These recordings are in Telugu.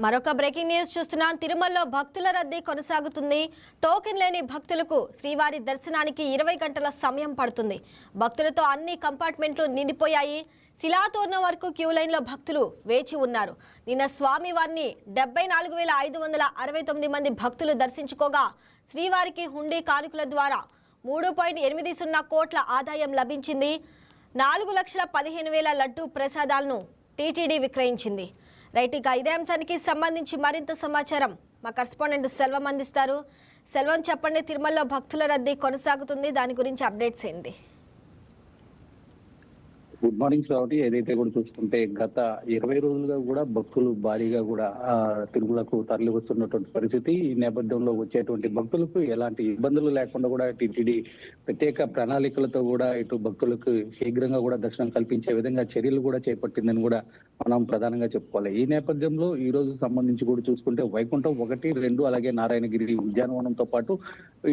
మరొక బ్రేకింగ్ న్యూస్ చూస్తున్నాం. తిరుమలలో భక్తుల రద్దీ కొనసాగుతుంది. టోకెన్ లేని భక్తులకు శ్రీవారి దర్శనానికి 20 గంటల సమయం పడుతుంది. భక్తులతో అన్ని కంపార్ట్మెంట్లు నిండిపోయాయి. శిలాతోరణం వరకు క్యూ లైన్లో భక్తులు వేచి ఉన్నారు. నిన్న స్వామివారిని 74,569 మంది భక్తులు దర్శించుకోగా శ్రీవారికి హుండీ కానుకల ద్వారా 3.80 కోట్ల ఆదాయం లభించింది. 4,15,000 లడ్డూ ప్రసాదాలను టీటీడీ విక్రయించింది. రైట్, ఇక ఇదే అంశానికి సంబంధించి మరింత సమాచారం మా కరెస్పాండెంట్ సెల్వం అందిస్తారు. సెల్వం, చెప్పండి, తిరుమలలో భక్తుల రద్దీ కొనసాగుతుంది, దాని గురించి అప్డేట్స్ ఏంటి? Good morning Shravani. ఏదైతే కూడా చూస్తుంటే గత 20 రోజులుగా కూడా భక్తులు భారీగా కూడా తిరుమలకు తరలి వస్తున్నటువంటి పరిస్థితి. ఈ నేపథ్యంలో వచ్చేటువంటి భక్తులకు ఎలాంటి ఇబ్బందులు లేకుండా కూడా టీటీడీ ప్రత్యేక ప్రణాళికలతో కూడా ఇటు భక్తులకు శీఘ్రంగా కూడా దర్శనం కల్పించే విధంగా చర్యలు కూడా చేపట్టిందని కూడా మనం ప్రధానంగా చెప్పుకోవాలి. ఈ నేపథ్యంలో ఈ రోజు సంబంధించి కూడా చూసుకుంటే వైకుంఠం 1, 2 అలాగే నారాయణగిరి ఉద్యానవనంతో పాటు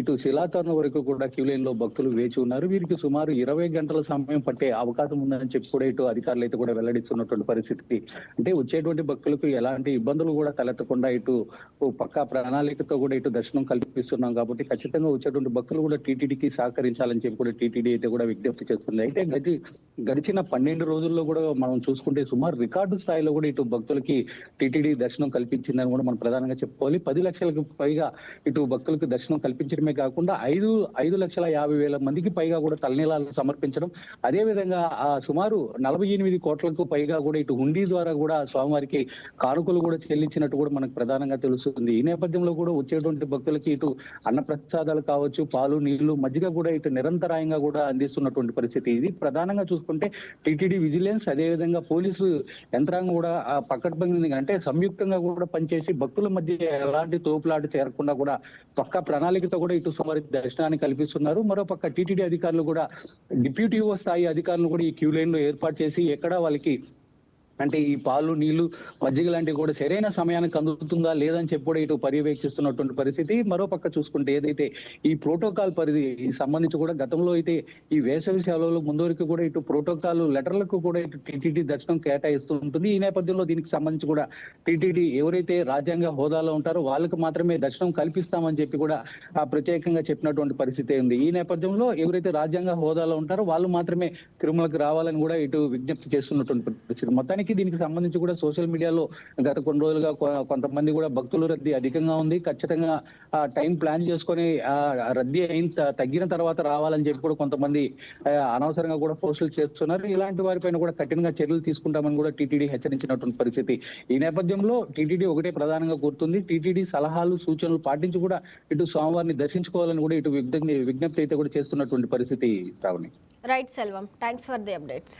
ఇటు శిలాతోరణం వరకు కూడా క్యూ లైన్ లో భక్తులు వేచి ఉన్నారు. వీరికి సుమారు 20 గంటల సమయం పట్టే అవకాశం ఉందని చెప్పి కూడా ఇటు అధికారులు అయితే కూడా వెల్లడిస్తున్నటువంటి పరిస్థితి. అంటే వచ్చేటువంటి భక్తులకు ఎలాంటి ఇబ్బందులు కూడా తలెత్తకుండా ఇటు పక్కా ప్రణాళికతో కూడా ఇటు దర్శనం కల్పిస్తున్నాం కాబట్టి ఖచ్చితంగా వచ్చేటువంటి భక్తులు కూడా టీటీడీకి సహకరించాలని చెప్పి కూడా టీటీడీ అయితే కూడా విజ్ఞప్తి చేస్తుంది. అయితే గడిచిన 12 రోజుల్లో కూడా మనం చూసుకుంటే సుమారు రికార్డు స్థాయిలో కూడా ఇటు భక్తులకి టీటీడీ దర్శనం కల్పించిందని కూడా మనం ప్రధానంగా చెప్పుకోవాలి. 10 లక్షలకు పైగా ఇటు భక్తులకు దర్శనం కల్పించడమే కాకుండా 5,50,000 మందికి పైగా కూడా తలనీలాలు సమర్పించడం, అదే విధంగా సుమారు 48 కోట్లకు పైగా కూడా ఇటు హుండీ ద్వారా కూడా స్వామివారికి కానుకలు కూడా చెల్లించినట్టు కూడా మనకు ప్రధానంగా తెలుస్తుంది. ఈ నేపథ్యంలో కూడా వచ్చేటువంటి భక్తులకి ఇటు అన్నప్రసాదాలు కావచ్చు, పాలు, నీళ్లు, మజ్జిగ కూడా ఇటు నిరంతరాయంగా కూడా అందిస్తున్నటువంటి పరిస్థితి. ఇది ప్రధానంగా చూసుకుంటే టీటీడీ విజిలెన్స్ అదే విధంగా పోలీసు యంత్రాంగం కూడా పకడ్బందీగా అంటే సంయుక్తంగా కూడా పనిచేసి భక్తుల మధ్య ఎలాంటి తోపులాట చేరకుండా కూడా పక్కా ప్రణాళికతో కూడా ఇటు సుమారు దర్శనాన్ని కల్పిస్తున్నారు. మరోపక్క టీటీడీ అధికారులు కూడా డిప్యూటీ స్థాయి అధికారులు కూడా ఈ క్యూ లైన్ లో ఏర్పాటు చేసి ఎక్కడ వాళ్ళకి అంటే ఈ పాలు, నీళ్లు, మజ్జిగ లాంటివి కూడా సరైన సమయానికి అందుతుందా లేదని చెప్పి కూడా ఇటు పర్యవేక్షిస్తున్నటువంటి పరిస్థితి. మరోపక్క చూసుకుంటే ఏదైతే ఈ ప్రోటోకాల్ పరిధి సంబంధించి కూడా గతంలో అయితే ఈ వేసవి సెలవులు ముందు వరకు కూడా ఇటు ప్రోటోకాల్ లెటర్లకు కూడా ఇటు టీటీడీ దర్శనం కేటాయిస్తూ ఉంటుంది. ఈ నేపథ్యంలో దీనికి సంబంధించి కూడా టీటీడీ ఎవరైతే రాజ్యాంగ హోదాలో ఉంటారో వాళ్ళకి మాత్రమే దర్శనం కల్పిస్తామని చెప్పి కూడా ప్రత్యేకంగా చెప్పినటువంటి పరిస్థితి ఉంది. ఈ నేపథ్యంలో ఎవరైతే రాజ్యాంగ హోదాలో ఉంటారో వాళ్ళు మాత్రమే తిరుమలకు రావాలని కూడా ఇటు విజ్ఞప్తి చేస్తున్నటువంటి పరిస్థితి. మొత్తానికి దీనికి సంబంధించి కూడా సోషల్ మీడియాలో గత కొన్ని రోజులుగా కొంతమంది కూడా భక్తుల రద్దీ అధికంగా ఉంది, ఖచ్చితంగా టైం ప్లాన్ చేసుకొని రద్దీ తగ్గిన తర్వాత రావాలని చెప్పి కూడా కొంతమంది అనవసరంగా కూడా పోస్టులు చేస్తున్నారు. ఇలాంటి వారిపైన కూడా కఠినంగా చర్యలు తీసుకుంటామని కూడా టీటీడీ హెచ్చరించినటువంటి పరిస్థితి. ఈ నేపథ్యంలో టీటీడీ ఒకటే ప్రధానంగా కోరుతుంది, టీటీడీ సలహాలు, సూచనలు పాటించి కూడా ఇటు స్వామివారిని దర్శించుకోవాలని కూడా ఇటు విజ్ఞప్తి అయితే కూడా చేస్తున్నటువంటి పరిస్థితి. Right Selvam, thanks for the updates.